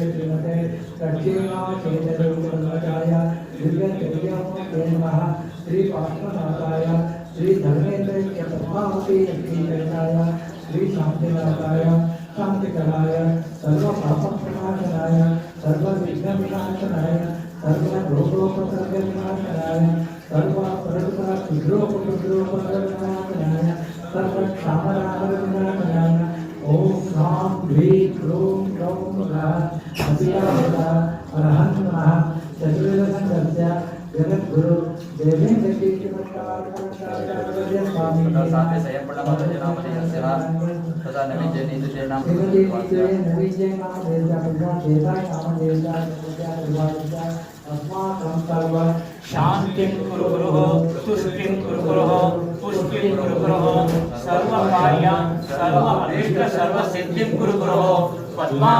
श्रीमते दक्षिणाचेतनोपनाचार्य दिव्यचर्यामते नमः श्री पार्श्वनाथाय श्री धर्मेन्द्र पद्मावती लक्ष्मीचरणाय श्री शांतिनाथाय शांतिकराय सर्वपापप्रणाशनाय सर्वविघ्नविनाशनाय सर्वरोगोपसर्गविनाशनाय सर्वपरस्परक्षुद्रोपद्रोपसर्गविनाशनाय सर्वक्षामराहविनाशनाय ओम ह्रां ह्रीं क्रों क्रौं रः हसियावता अरहं नमः चतुर्वेदसंगस्य जगद्गुरु देवेन्द्र की तथा नवीजय नीति नाम शांति कुरु गुरुः तुष्टि कुरु गुरुः पुष्टि कुरु गुरुः सर्वकार्य सर्व अभीष्ट सर्व सिद्धि कुरु गुरुः पद्मा